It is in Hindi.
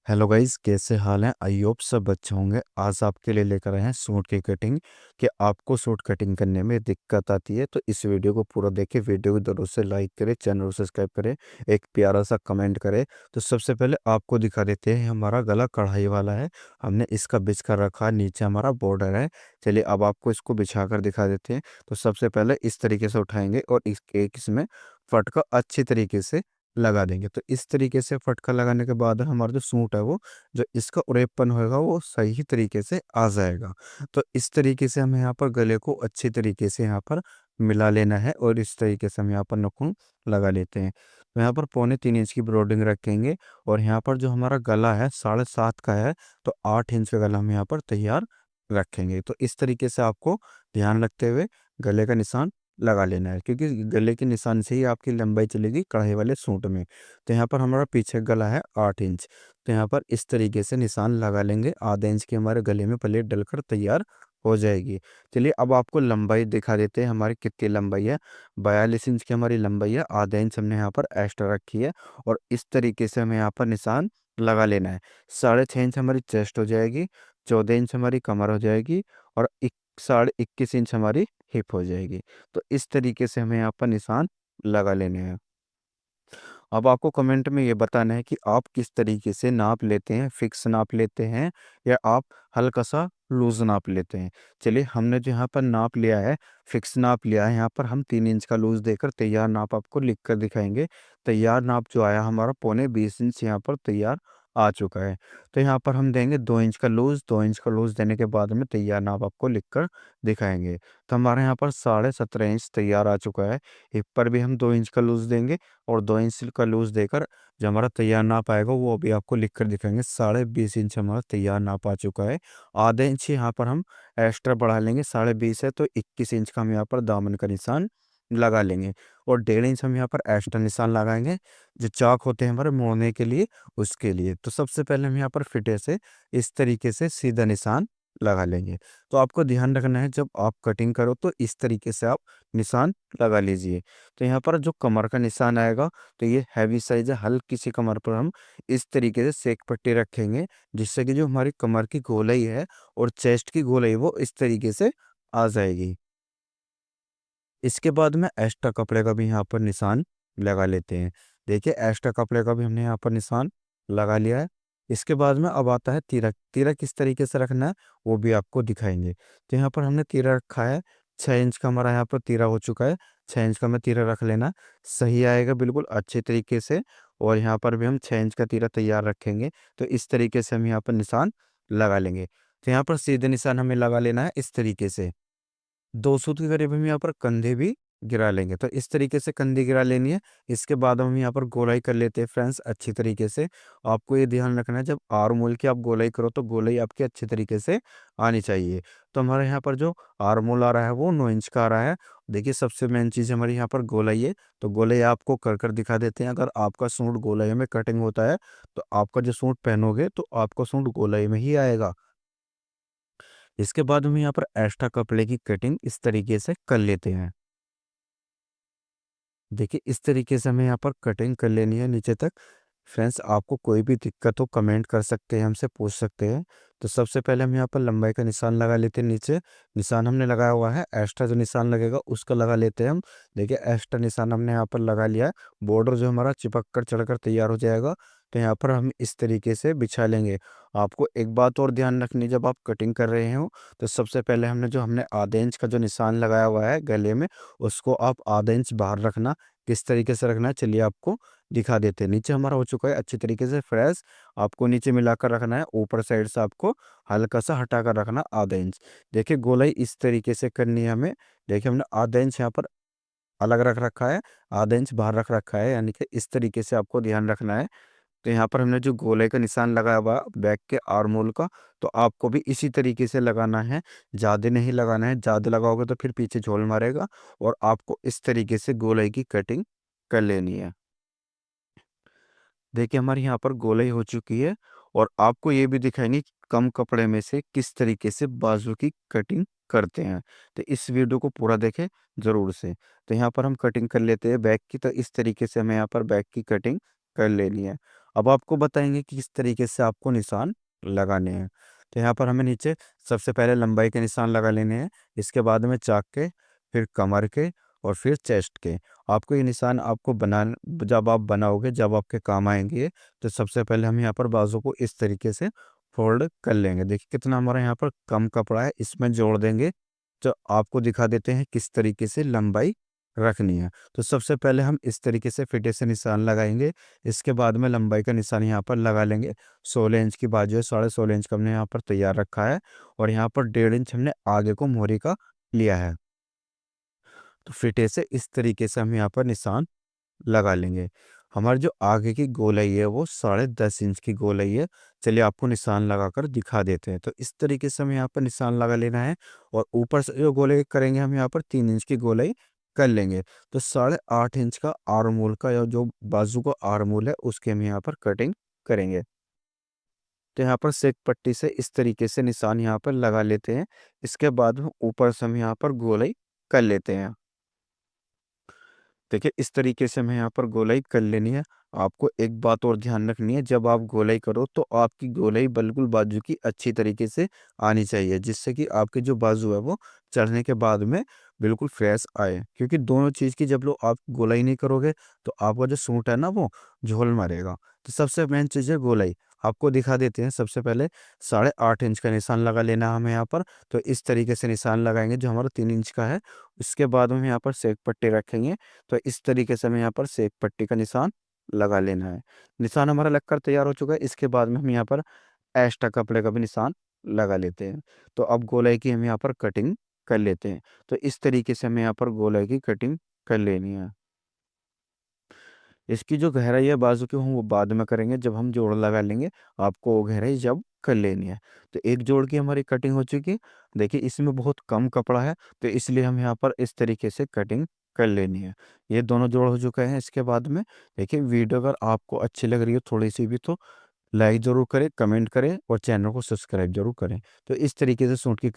हेलो गाइस, कैसे हाल हैं? आई होप सब अच्छे होंगे। आज आपके लिए लेकर आए हैं सूट की कटिंग। कि आपको सूट कटिंग करने में दिक्कत आती है तो इस वीडियो को पूरा देखें। वीडियो को जरूर से लाइक करें, चैनल को सब्सक्राइब करें, एक प्यारा सा कमेंट करें। तो सबसे पहले आपको दिखा देते हैं, हमारा गला कढ़ाई वाला है। हमने इसका बिछ कर रखा है, नीचे हमारा बॉर्डर है। चलिए अब आपको इसको बिछा कर दिखा देते हैं। तो सबसे पहले इस तरीके से उठाएंगे और इसमें फटका अच्छी तरीके से लगा देंगे। तो इस तरीके से फटका लगाने के बाद हमारा जो सूट है वो, जो इसका उड़ेपन होएगा वो सही तरीके से आ जाएगा। तो इस तरीके से हमें यहाँ पर गले को अच्छी तरीके से यहाँ पर मिला लेना है और इस तरीके से हम यहाँ पर नखून लगा लेते हैं। तो यहाँ पर 3.25 इंच की ब्रोडिंग रखेंगे और यहाँ पर जो हमारा गला है 7.5 का है, तो 8 इंच का गला हम यहाँ पर तैयार रखेंगे। तो इस तरीके से आपको ध्यान रखते हुए गले का निशान लगा लेना है, क्योंकि गले के निशान से ही आपकी लंबाई चलेगी कढ़ाई वाले सूट में। तो यहाँ पर हमारा पीछे गला है 8 इंच। तो यहाँ पर इस तरीके से निशान लगा लेंगे। आधा इंच की हमारे गले में प्लेट डलकर तैयार हो जाएगी। चलिए अब आपको लंबाई दिखा देते हैं, हमारी कितनी लंबाई है। 42 इंच की हमारी लंबाई है, आधा इंच हमने यहाँ पर एक्स्ट्रा रखी है। और इस तरीके से हमें यहाँ पर निशान लगा लेना है। 6.5 इंच हमारी चेस्ट हो जाएगी, 14 इंच हमारी कमर हो जाएगी और 21.5 इंच हमारी हिप हो जाएगी। तो इस तरीके से हमें यहाँ पर निशान लगा लेने हैं। अब आपको कमेंट में ये बताना है कि आप किस तरीके से नाप लेते हैं, फिक्स नाप लेते हैं या आप हल्का सा लूज नाप लेते हैं। चलिए हमने जो यहाँ पर नाप लिया है, फिक्स नाप लिया है, यहाँ पर हम 3 इंच का लूज देकर तैयार नाप आपको लिख कर दिखाएंगे। तैयार नाप जो आया हमारा 20.25 इंच यहाँ पर तैयार आ चुका है। तो यहाँ पर हम देंगे 2 इंच का लूज। 2 इंच का लूज देने के बाद में तैयार नाप आपको लिख कर दिखाएंगे। तो हमारे यहाँ पर 17.5 इंच तैयार आ चुका है। हिप पर भी हम 2 इंच का लूज देंगे और 2 इंच का लूज देकर जो हमारा तैयार नाप आएगा वो अभी आपको लिख कर दिखाएंगे। 20.5 इंच हमारा तैयार नाप आ चुका है। आधे इंच यहाँ पर हम एक्स्ट्रा बढ़ा लेंगे, 20.5 है तो 21 इंच का हम यहाँ पर दामन का निशान लगा लेंगे। और 1.5 इंच हम यहाँ पर एक्स्ट्रा निशान लगाएंगे, जो चाक होते हैं हमारे मोड़ने के लिए, उसके लिए। तो सबसे पहले हम यहाँ पर फिटे से इस तरीके से सीधा निशान लगा लेंगे। तो आपको ध्यान रखना है, जब आप कटिंग करो तो इस तरीके से आप निशान लगा लीजिए। तो यहाँ पर जो कमर का निशान आएगा, तो ये हैवी साइज है, हल्की सी कमर पर हम इस तरीके से सेक पट्टी रखेंगे, जिससे कि जो हमारी कमर की गोलाई है और चेस्ट की गोलाई वो इस तरीके से आ जाएगी। इसके बाद में एक्स्ट्रा कपड़े का भी यहाँ पर निशान लगा लेते हैं। देखिए एक्स्ट्रा कपड़े का भी हमने यहाँ पर निशान लगा लिया है। इसके बाद में अब आता है तीरक। तीरक किस तरीके से रखना है वो भी आपको दिखाएंगे। तो यहाँ पर हमने तीरा रखा है, 6 इंच का हमारा यहाँ पर तीरा हो चुका है। 6 इंच का मैं तीरा रख लेना, सही आएगा बिल्कुल अच्छे तरीके से। और यहाँ पर भी हम 6 इंच का तीरा तैयार रखेंगे। तो इस तरीके से हम यहाँ पर निशान लगा लेंगे। तो यहाँ पर सीधे निशान हमें लगा लेना है इस तरीके से। 2 सूत के करीब हम यहाँ पर कंधे भी गिरा लेंगे। तो इस तरीके से कंधे गिरा लेनी है। इसके बाद हम यहाँ पर गोलाई कर लेते हैं फ्रेंड्स अच्छी तरीके से। आपको ये ध्यान रखना है, जब आर्म होल की आप गोलाई करो तो गोलाई आपकी अच्छी तरीके से आनी चाहिए। तो हमारे यहाँ पर जो आर्म होल आ रहा है वो 9 इंच का आ रहा है। देखिए सबसे मेन चीज़ हमारी यहाँ पर गोलाई है। तो गोलाई आपको कर कर दिखा देते हैं। अगर आपका सूट गोलाई में कटिंग होता है तो आपका जो सूट पहनोगे तो आपका सूट गोलाई में ही आएगा। इसके बाद हम यहाँ पर एक्स्ट्रा कपड़े की कटिंग इस तरीके से कर लेते हैं। देखिए इस तरीके से हमें यहाँ पर कटिंग कर लेनी है नीचे तक। फ्रेंड्स आपको कोई भी दिक्कत हो कमेंट कर सकते हैं, हमसे पूछ सकते हैं। तो सबसे पहले हम यहाँ पर लंबाई का निशान लगा लेते हैं। नीचे निशान हमने लगाया हुआ है, एक्स्ट्रा जो निशान लगेगा उसका लगा लेते हैं हम। देखिए एक्स्ट्रा निशान हमने यहाँ पर लगा लिया है। बॉर्डर जो हमारा चिपक कर चढ़कर तैयार हो जाएगा। तो यहाँ पर हम इस तरीके से बिछा लेंगे। आपको एक बात और ध्यान रखनी, जब आप कटिंग कर रहे हो तो सबसे पहले हमने आधे इंच का जो निशान लगाया हुआ है गले में, उसको आप आधा इंच बाहर रखना। किस तरीके से रखना है चलिए आपको दिखा देते हैं। नीचे हमारा हो चुका है अच्छी तरीके से फ्रेश। आपको नीचे मिलाकर रखना है, ऊपर साइड से आपको हल्का सा हटा कर रखना आधा इंच। देखिए गोलाई इस तरीके से करनी है हमें। देखिए हमने आधा इंच यहाँ पर अलग रख रखा है, आधा इंच बाहर रख रखा है, यानी कि इस तरीके से आपको ध्यान रखना है। तो यहाँ पर हमने जो गोले का निशान लगाया हुआ बैक के आर्म होल का, तो आपको भी इसी तरीके से लगाना है। ज़्यादा नहीं लगाना है, ज़्यादा लगाओगे तो फिर पीछे झोल मारेगा। और आपको इस तरीके से गोलाई की कटिंग कर लेनी है। देखिए हमारी यहाँ पर गोलाई हो चुकी है। और आपको ये भी दिखाएंगे कि कम कपड़े में से किस तरीके से बाजू की कटिंग करते हैं। तो इस वीडियो को पूरा देखें ज़रूर से। तो यहाँ पर हम कटिंग कर लेते हैं बैक की। तो इस तरीके से हमें यहाँ पर बैक की कटिंग कर लेनी है। अब आपको बताएंगे कि किस तरीके से आपको निशान लगाने हैं। तो यहाँ पर हमें नीचे सबसे पहले लंबाई के निशान लगा लेने हैं, इसके बाद में चाक के, फिर कमर के, और फिर चेस्ट के। आपको ये निशान आपको बना जब आप बनाओगे, जब आपके काम आएंगे, तो सबसे पहले हम यहाँ पर बाजू को इस तरीके से फोल्ड कर लेंगे। देखिए कितना हमारा यहाँ पर कम कपड़ा है, इसमें जोड़ देंगे। तो आपको दिखा देते हैं किस तरीके से लंबाई रखनी है। तो सबसे पहले हम इस तरीके से फिटे से निशान लगाएंगे, इसके बाद में लंबाई का निशान यहाँ पर लगा लेंगे। 16 इंच की बाजू है, 16.5 इंच का हमने यहाँ पर तैयार रखा है, और यहाँ पर 1.5 इंच हमने आगे को मोहरी का लिया है। तो फिटे से इस तरीके से हम यहाँ पर निशान लगा लेंगे। हमारी जो आगे की गोलाई है वो 10.5 इंच की गोलाई है। चलिए आपको निशान लगाकर दिखा देते हैं। तो इस तरीके से हमें यहाँ पर निशान लगा लेना है, और ऊपर से जो गोलाई करेंगे हम यहाँ पर 3 इंच की गोलाई कर लेंगे। तो 8.5 इंच का आर्मोल का, या जो बाजू का आर्मोल है, उसके हम यहाँ पर कटिंग करेंगे। तो यहाँ पर सेक पट्टी से इस तरीके से निशान यहाँ पर लगा लेते हैं। इसके बाद हम ऊपर से हम यहाँ पर गोलाई कर लेते हैं। देखिए इस तरीके से हमें यहाँ पर गोलाई कर लेनी है। आपको एक बात और ध्यान रखनी है, जब आप गोलाई करो तो आपकी गोलाई बिल्कुल बाजू की अच्छी तरीके से आनी चाहिए, जिससे कि आपके जो बाजू है वो चढ़ने के बाद में बिल्कुल फ्रेश आए। क्योंकि दोनों चीज़ की जब लोग आप गोलाई नहीं करोगे, तो आपका जो सूट है ना वो झोल मारेगा। तो सबसे मेन चीज़ है गोलाई। आपको दिखा देते हैं। सबसे पहले 8.5 इंच का निशान लगा लेना है हमें यहाँ पर। तो इस तरीके से निशान लगाएंगे जो हमारा 3 इंच का है। उसके बाद हम यहाँ पर सेक पट्टी रखेंगे। तो इस तरीके से हमें यहाँ पर सेक पट्टी का निशान लगा लेना है। निशान हमारा लगकर तैयार हो चुका है। इसके बाद में हम यहाँ पर एक्स्ट्रा कपड़े का भी निशान लगा लेते हैं। तो अब गोलाई की हम यहाँ पर कटिंग कर लेते हैं। तो इस तरीके से हमें यहाँ पर गोलाई की कटिंग कर लेनी है। इसकी जो गहराई है बाजू की, हम वो बाद में करेंगे जब हम जोड़ लगा लेंगे। आपको वो गहराई जब कर लेनी है। तो एक जोड़ की हमारी कटिंग हो चुकी है। देखिए इसमें बहुत कम कपड़ा है, तो इसलिए हम यहाँ पर इस तरीके से कटिंग कर लेनी है। ये दोनों जोड़ हो चुके हैं। इसके बाद में देखिए वीडियो अगर आपको अच्छी लग रही है थोड़ी सी भी, तो लाइक ज़रूर करें, कमेंट करें, और चैनल को सब्सक्राइब जरूर करें। तो इस तरीके से सूट की